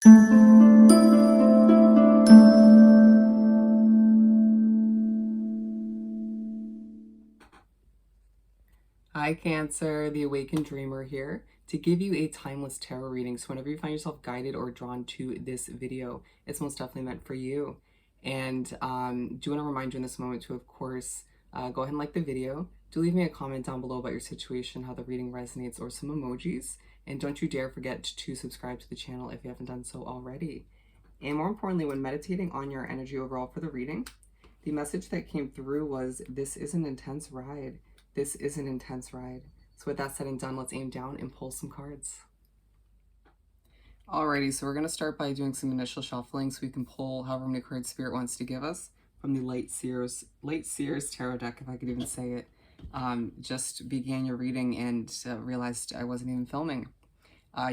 Hi Cancer, the Awakened Dreamer here to give you a timeless tarot reading. So whenever you find yourself guided or drawn to this video, it's most definitely meant for you. And do want to remind you in this moment to, of course, go ahead and like the video. Do leave me a comment down below about your situation, how the reading resonates, or some emojis. And don't you dare forget to subscribe to the channel if you haven't done so already. And more importantly, when meditating on your energy overall for the reading, the message that came through was, this is an intense ride. This is an intense ride. So with that said and done, let's aim down and pull some cards. Alrighty, so we're going to start by doing some initial shuffling so we can pull however many cards Spirit wants to give us from the Light Seers Tarot deck, if I could even say it. Just began your reading and realized I wasn't even filming.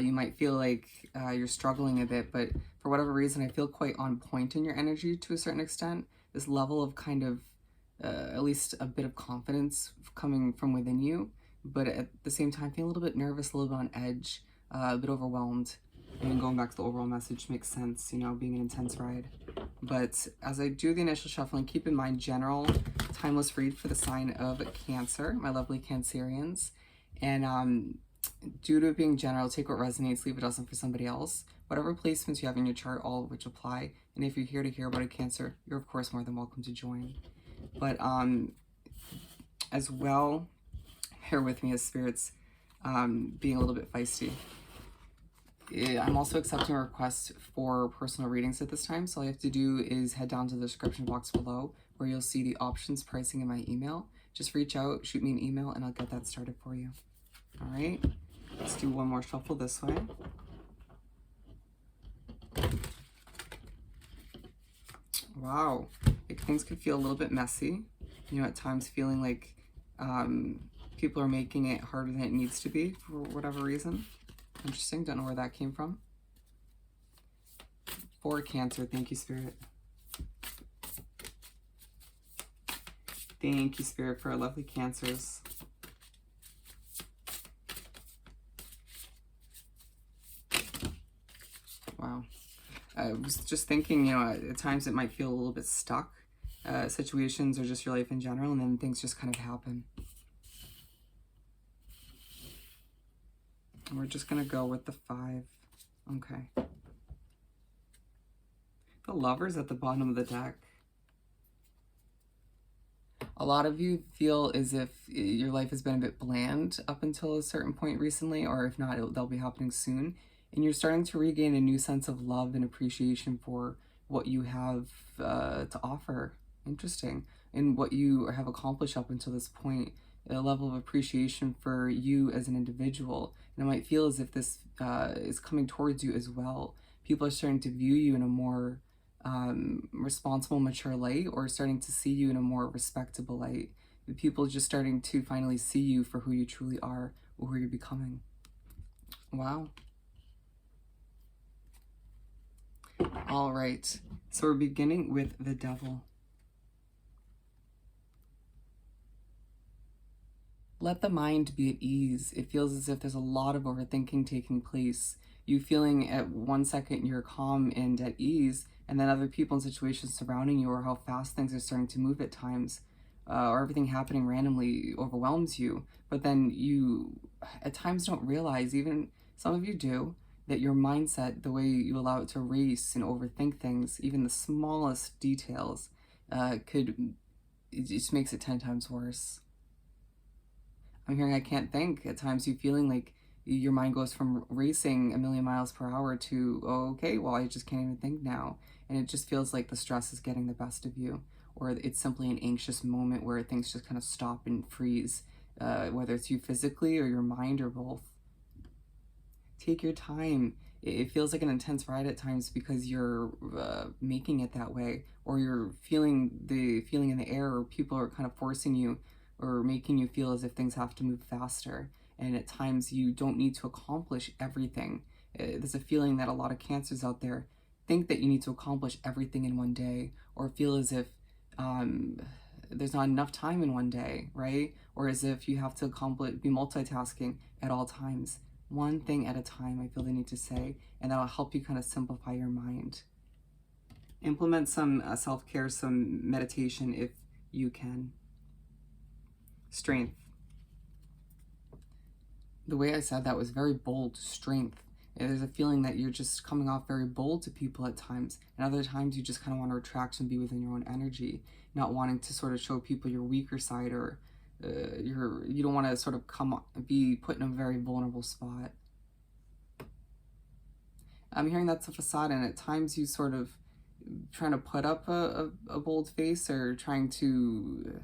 You might feel like you're struggling a bit, but for whatever reason, I feel quite on point in your energy to a certain extent. This level of kind of at least a bit of confidence coming from within you, but at the same time feel a little bit nervous, a little bit on edge, a bit overwhelmed. And going back to the overall message makes sense, you know, being an intense ride. But as I do the initial shuffling, keep in mind general timeless read for the sign of Cancer, my lovely Cancerians. And due to it being general, take what resonates, leave what doesn't for somebody else. Whatever placements you have in your chart, all of which apply. And if you're here to hear about a Cancer, you're of course more than welcome to join. But as well, bear with me as Spirit's being a little bit feisty. I'm also accepting a request for personal readings at this time, so all you have to do is head down to the description box below where you'll see the options, pricing, and my email. Just reach out, shoot me an email, and I'll get that started for you. All right, let's do one more shuffle this way. Wow, like things could feel a little bit messy, you know, at times feeling like people are making it harder than it needs to be for whatever reason. Interesting, don't know where that came from. For Cancer, thank you, Spirit. Thank you, Spirit, for our lovely Cancers. Wow. I was just thinking, you know, at times it might feel a little bit stuck. Situations or just your life in general, and then things just kind of happen. And we're just going to go with the 5. Okay. The Lovers at the bottom of the deck. A lot of you feel as if your life has been a bit bland up until a certain point recently, or if not, they'll be happening soon. And you're starting to regain a new sense of love and appreciation for what you have to offer. Interesting. And what you have accomplished up until this point. A level of appreciation for you as an individual. And it might feel as if this is coming towards you as well. People are starting to view you in a more responsible, mature light, or starting to see you in a more respectable light. The people just starting to finally see you for who you truly are, or who you're becoming. Wow. All right, so we're beginning with the Devil. Let the mind be at ease. It feels as if there's a lot of overthinking taking place. You feeling at one second you're calm and at ease, and then other people and situations surrounding you, or how fast things are starting to move at times, or everything happening randomly overwhelms you. But then you at times don't realize, even some of you do, that your mindset, the way you allow it to race and overthink things, even the smallest details, it just makes it 10 times worse. I'm hearing I can't think. At times you feeling like your mind goes from racing a million miles per hour to, oh, okay, well, I just can't even think now. And it just feels like the stress is getting the best of you, or it's simply an anxious moment where things just kind of stop and freeze, whether it's you physically or your mind or both. Take your time. It feels like an intense ride at times because you're making it that way, or you're feeling the feeling in the air, or people are kind of forcing you or making you feel as if things have to move faster. And at times you don't need to accomplish everything. There's a feeling that a lot of Cancers out there think that you need to accomplish everything in one day, or feel as if there's not enough time in one day, right? Or as if you have to be multitasking at all times. One thing at a time, I feel the need to say, and that'll help you kind of simplify your mind. Implement some self-care, some meditation if you can. Strength. The way I said that was very bold. Strength. There's a feeling that you're just coming off very bold to people at times, and other times you just kind of want to retract and be within your own energy, not wanting to sort of show people your weaker side, or you don't want to sort of be put in a very vulnerable spot. I'm hearing that's a facade, and at times you sort of trying to put up a bold face or trying to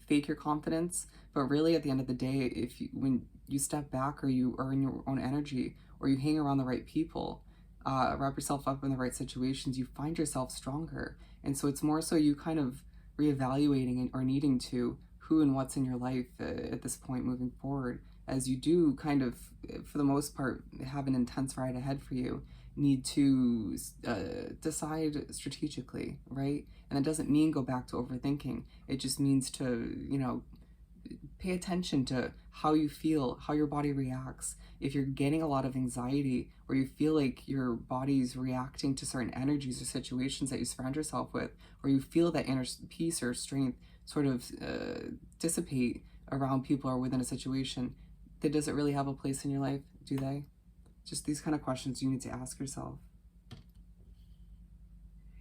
fake your confidence, but really at the end of the day, when you step back, or you are in your own energy, or you hang around the right people, wrap yourself up in the right situations, you find yourself stronger. And so it's more so you kind of reevaluating or needing to who and what's in your life at this point moving forward, as you do kind of, for the most part, have an intense ride ahead for you, need to decide strategically, right? And it doesn't mean go back to overthinking. It just means to, pay attention to how you feel, how your body reacts. If you're getting a lot of anxiety, or you feel like your body's reacting to certain energies or situations that you surround yourself with, or you feel that inner peace or strength sort of dissipate around people or within a situation, then does it really have a place in your life? Do they? Just these kind of questions you need to ask yourself.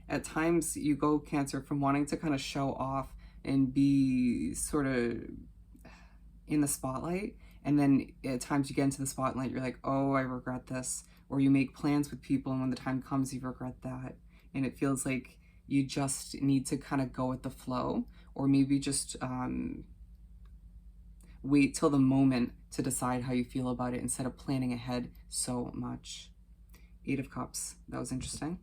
At times you go, Cancer, from wanting to kind of show off and be sort of in the spotlight, and then at times you get into the spotlight, you're like, oh, I regret this. Or you make plans with people, and when the time comes, you regret that. And it feels like you just need to kind of go with the flow, or maybe just wait till the moment to decide how you feel about it instead of planning ahead so much. 8 of Cups. That was interesting.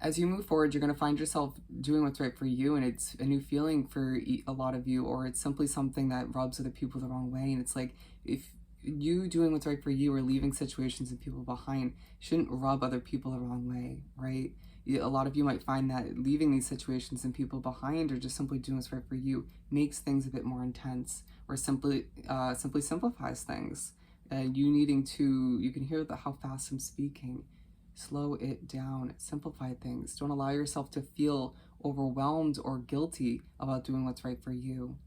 As you move forward, you're going to find yourself doing what's right for you, and it's a new feeling for a lot of you, or it's simply something that rubs other people the wrong way. And it's like, if you doing what's right for you or leaving situations and people behind shouldn't rub other people the wrong way, right? A lot of you might find that leaving these situations and people behind, or just simply doing what's right for you, makes things a bit more intense, or simply simplifies things. You can hear how fast I'm speaking. Slow it down, simplify things. Don't allow yourself to feel overwhelmed or guilty about doing what's right for you.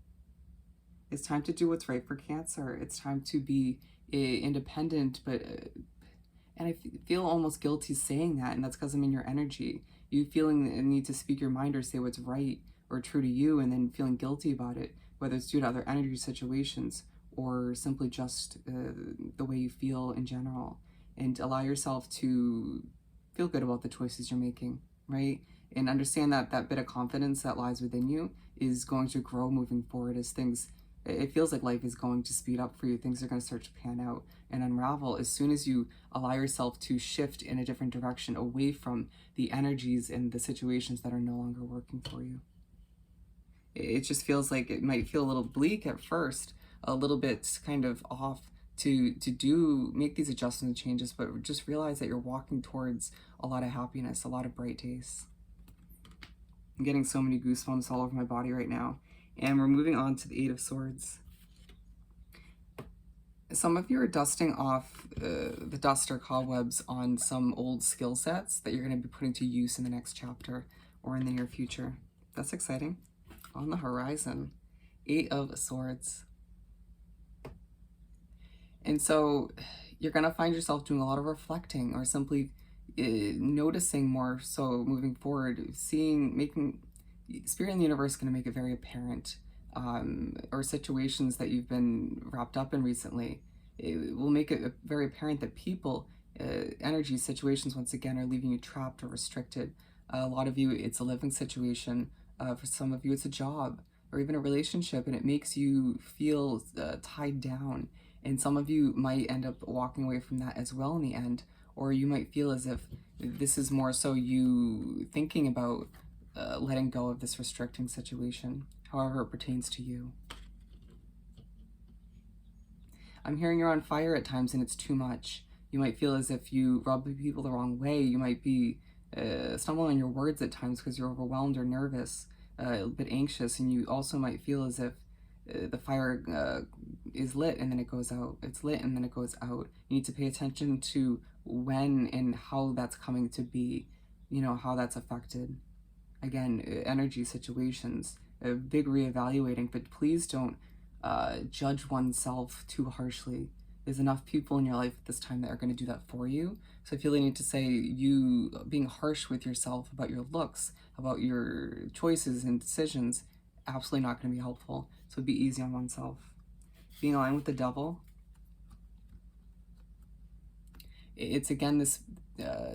It's time to do what's right for Cancer. It's time to be independent, and I feel almost guilty saying that, and that's because I'm in your energy. You feeling the need to speak your mind or say what's right or true to you, and then feeling guilty about it, whether it's due to other energy situations or simply just the way you feel in general. And allow yourself to feel good about the choices you're making, right? And understand that that bit of confidence that lies within you is going to grow moving forward, as it feels like life is going to speed up for you. Things are going to start to pan out and unravel as soon as you allow yourself to shift in a different direction, away from the energies and the situations that are no longer working for you. It just feels like it might feel a little bleak at first, a little bit kind of off, to make these adjustments and changes, but just realize that you're walking towards a lot of happiness, a lot of bright days. I'm getting so many goosebumps all over my body right now. And we're moving on to the 8 of Swords. Some of you are dusting off the dust or cobwebs on some old skill sets that you're going to be putting to use in the next chapter or in the near future. That's exciting. On the horizon. 8 of Swords. And so you're going to find yourself doing a lot of reflecting, or simply noticing more so moving forward, making Spirit and the universe going to make it very apparent, or situations that you've been wrapped up in recently. It will make it very apparent that people, energy, situations, once again, are leaving you trapped or restricted. A lot of you, it's a living situation. For some of you, it's a job or even a relationship, and it makes you feel tied down. And some of you might end up walking away from that as well in the end, or you might feel as if this is more so you thinking about letting go of this restricting situation, however it pertains to you. I'm hearing you're on fire at times, and it's too much. You might feel as if you rub people the wrong way. You might be stumbling on your words at times because you're overwhelmed or nervous, a bit anxious, and you also might feel as if the fire is lit and then it goes out. It's lit and then it goes out. You need to pay attention to when and how that's coming to be, you know, how that's affected. Again, energy situations, a big reevaluating, but please don't judge oneself too harshly. There's enough people in your life at this time that are going to do that for you. So I feel the need to say you being harsh with yourself about your looks, about your choices and decisions, absolutely not going to be helpful. So be easy on oneself. Being aligned with the devil, it's again this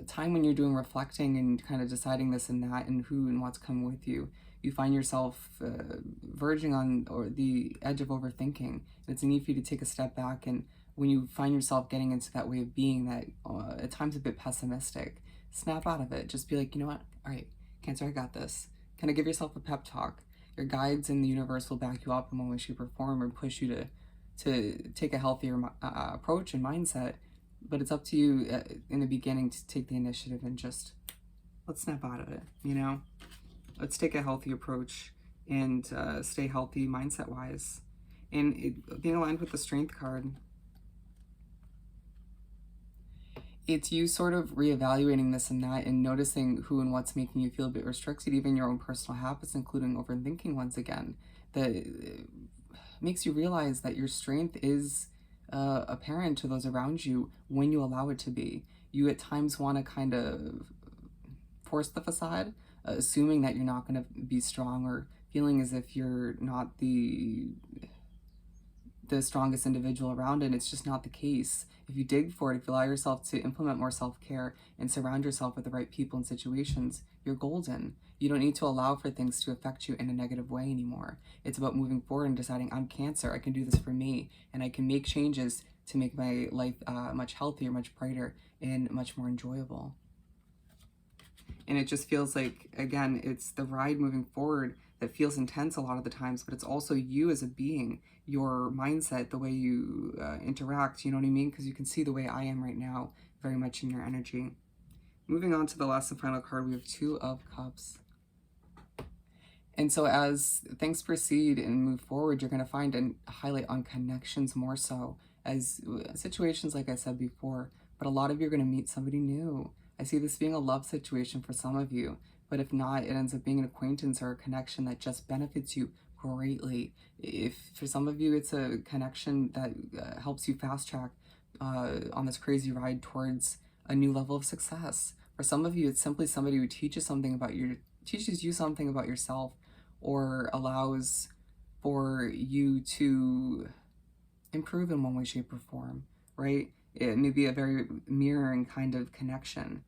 time when you're doing reflecting and kind of deciding this and that and who and what's coming with you. You find yourself verging on or the edge of overthinking. And it's a need for you to take a step back, and when you find yourself getting into that way of being that at times a bit pessimistic, snap out of it. Just be like, you know what? All right, Cancer, I got this. Kind of give yourself a pep talk. Your guides in the universe will back you up in one way, shape, or form, or push you to take a healthier approach and mindset. But it's up to you in the beginning to take the initiative and just let's snap out of it, you know? Let's take a healthy approach and stay healthy mindset-wise. And being aligned with the Strength card, it's you sort of reevaluating this and that and noticing who and what's making you feel a bit restricted, even your own personal habits, including overthinking once again, that makes you realize that your strength is apparent to those around you when you allow it to be. You at times want to kind of force the facade, assuming that you're not going to be strong or feeling as if you're not the strongest individual around, and it's just not the case. If you dig for it, if you allow yourself to implement more self-care and surround yourself with the right people and situations, you're golden. You don't need to allow for things to affect you in a negative way anymore. It's about moving forward and deciding, I'm Cancer, I can do this for me, and I can make changes to make my life much healthier, much brighter, and much more enjoyable. And it just feels like, again, it's the ride moving forward that feels intense a lot of the times, but it's also you as a being, your mindset, the way you interact, you know what I mean? Because you can see the way I am right now, very much in your energy. Moving on to the last and final card, we have Two of Cups. And so as things proceed and move forward, you're going to find and highlight on connections more so as situations, like I said before, but a lot of you are going to meet somebody new. I see this being a love situation for some of you, but if not, it ends up being an acquaintance or a connection that just benefits you greatly. If for some of you, it's a connection that helps you fast track on this crazy ride towards a new level of success. For some of you, it's simply somebody who teaches you something about yourself, or allows for you to improve in one way, shape, or form, right? It may be a very mirroring kind of connection.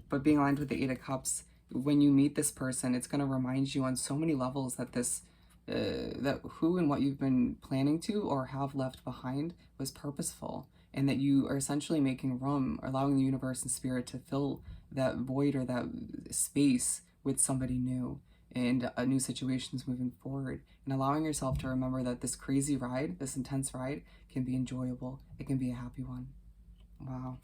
But being aligned with the Eight of Cups, when you meet this person, it's going to remind you on so many levels that that who and what you've been planning to or have left behind was purposeful, and that you are essentially making room, allowing the universe and spirit to fill that void or that space with somebody new and new situations moving forward, and allowing yourself to remember that this crazy ride, this intense ride, can be enjoyable. It can be a happy one. Wow.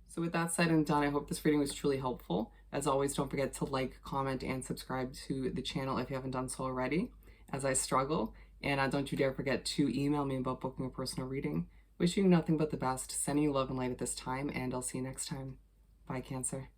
So with that said and done, I hope this reading was truly helpful. As always, don't forget to like, comment, and subscribe to the channel if you haven't done so already, as I struggle. And don't you dare forget to email me about booking a personal reading. Wishing you nothing but the best, sending you love and light at this time, and I'll see you next time. Bye, Cancer.